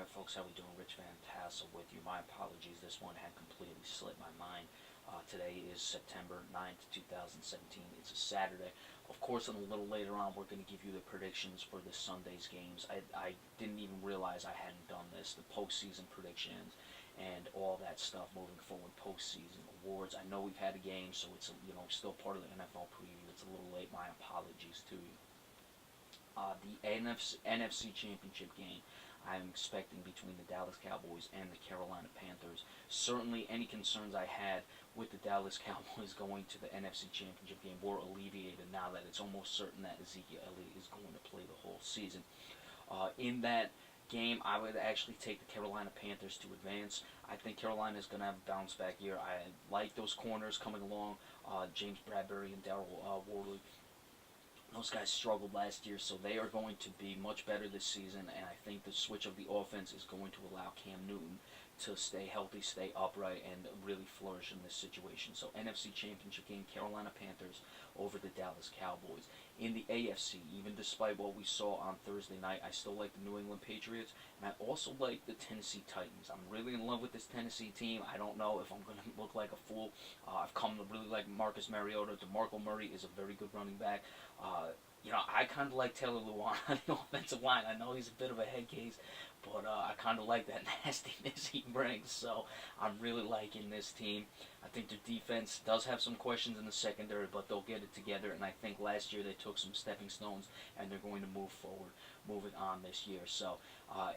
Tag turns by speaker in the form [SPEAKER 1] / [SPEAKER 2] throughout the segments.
[SPEAKER 1] Alright folks, how we doing? Rich Van Tassel with you. My apologies, this one had completely slipped my mind. Today is September 9th, 2017. It's a Saturday. Of course, a little later on, we're going to give you the predictions for this Sunday's games. I didn't even realize I hadn't done this. The postseason predictions and all that stuff moving forward, postseason awards. I know we've had a game, so it's still part of the NFL preview. It's a little late. My apologies to you. The NFC Championship game I'm expecting between the Dallas Cowboys and the Carolina Panthers. Certainly any concerns I had with the Dallas Cowboys going to the NFC Championship game were alleviated now that it's almost certain that Ezekiel Elliott is going to play the whole season. In that game, I would actually take the Carolina Panthers to advance. I think Carolina is going to have a bounce back year. I like those corners coming along, James Bradbury and Darryl Worley. Those guys struggled last year, so they are going to be much better this season, and I think the switch of the offense is going to allow Cam Newton to stay healthy, stay upright, and really flourish in this situation. So NFC Championship game, Carolina Panthers over the Dallas Cowboys. In the AFC, even despite what we saw on Thursday night, I still like the New England Patriots, and I also like the Tennessee Titans. I'm really in love with this Tennessee team. I don't know if I'm going to look like a fool. I've come to really like Marcus Mariota. DeMarco Murray is a very good running back. I kind of like Taylor Lewan on the offensive line. I know he's a bit of a head case, but I kind of like that nastiness he brings. So I'm really liking this team. I think their defense does have some questions in the secondary, but they'll get it together. And I think last year they took some stepping stones, and they're going to move forward, moving on this year. So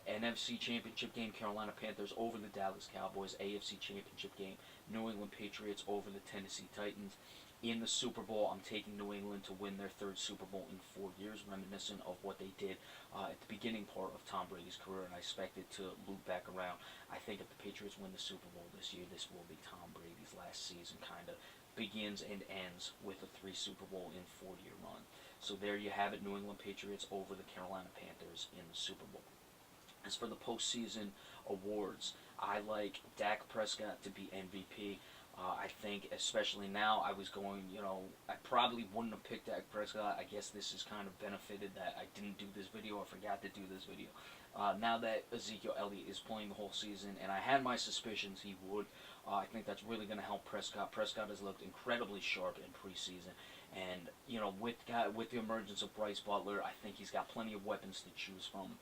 [SPEAKER 1] NFC Championship game, Carolina Panthers over the Dallas Cowboys. AFC Championship game, New England Patriots over the Tennessee Titans. In the Super Bowl, I'm taking New England to win their third Super Bowl in 4 years, reminiscent of what they did at the beginning part of Tom Brady's career, and I expect it to loop back around. I think if the Patriots win the Super Bowl this year, this will be Tom Brady's last season, kind of begins and ends with a 3 Super Bowl in 4-year run. So there you have it, New England Patriots over the Carolina Panthers in the Super Bowl. As for the postseason awards, I like Dak Prescott to be MVP. I think, especially now, I probably wouldn't have picked Dak Prescott. I guess this has kind of benefited that I didn't do this video. I forgot to do this video. Now that Ezekiel Elliott is playing the whole season, and I had my suspicions he would, I think that's really going to help Prescott. Prescott has looked incredibly sharp in preseason. And, with the emergence of Bryce Butler, I think he's got plenty of weapons to choose from.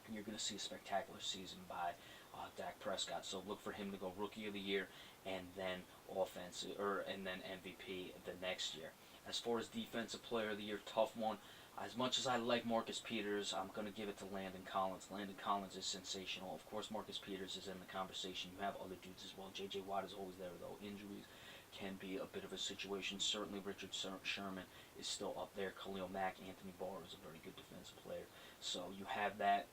[SPEAKER 1] And you're going to see a spectacular season by Dak Prescott. So look for him to go Rookie of the Year and then MVP the next year. As far as Defensive Player of the Year, tough one. As much as I like Marcus Peters, I'm going to give it to Landon Collins. Landon Collins is sensational. Of course, Marcus Peters is in the conversation. You have other dudes as well. J.J. Watt is always there, though. Injuries can be a bit of a situation. Certainly, Richard Sherman is still up there. Khalil Mack, Anthony Barr is a very good defensive player. So you have that.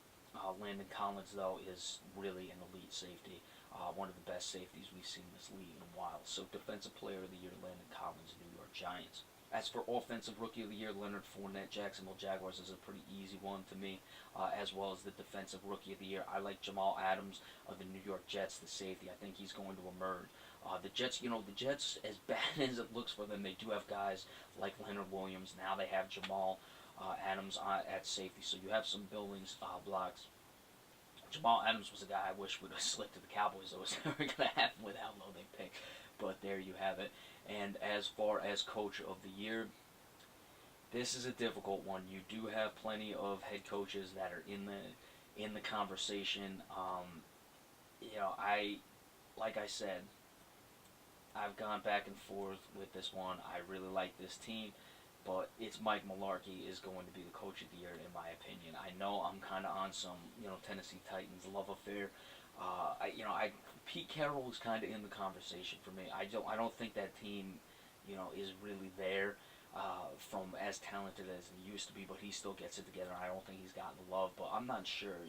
[SPEAKER 1] Landon Collins, though, is really an elite safety. One of the best safeties we've seen in this league in a while. So Defensive Player of the Year, Landon Collins, New York Giants. As for Offensive Rookie of the Year, Leonard Fournette, Jacksonville Jaguars is a pretty easy one to me, as well as the Defensive Rookie of the Year. I like Jamal Adams of the New York Jets, the safety. I think he's going to emerge. The Jets, as bad as it looks for them, they do have guys like Leonard Williams. Now they have Jamal Adams at safety, so you have some buildings blocks. Jamal Adams was a guy I wish would have slipped to the Cowboys. That was never going to happen with how low they picked. But there you have it. And as far as Coach of the Year, this is a difficult one. You do have plenty of head coaches that are in the conversation. Like I said, I've gone back and forth with this one. I really like this team. But it's Mike Mularkey is going to be the Coach of the Year, in my opinion. I know I'm kind of on some, Tennessee Titans love affair. Pete Carroll is kind of in the conversation for me. I don't think that team, is really there from as talented as he used to be, but he still gets it together. I don't think he's gotten the love, but I'm not sure,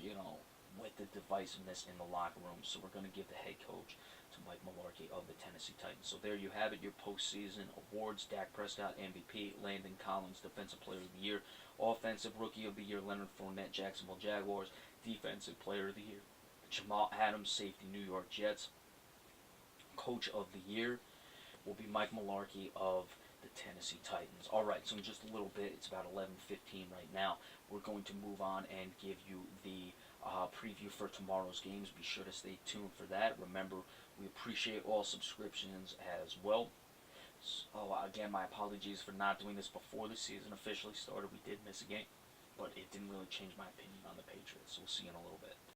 [SPEAKER 1] with the divisiveness in the locker room. So we're going to give the head coach to Mike Mularkey of the Tennessee Titans. So there you have it, your postseason awards. Dak Prescott, MVP. Landon Collins, Defensive Player of the Year. Offensive Rookie of the Year, Leonard Fournette, Jacksonville Jaguars. Defensive Player of the Year, Jamal Adams, safety, New York Jets. Coach of the Year will be Mike Mularkey of the Tennessee Titans. Alright, so in just a little bit, it's about 11:15 right now, we're going to move on and give you the preview for tomorrow's games. Be sure to stay tuned for that. Remember, we appreciate all subscriptions as well. So again, my apologies for not doing this before the season officially started. We did miss a game, but it didn't really change my opinion on the Patriots. So we'll see you in a little bit.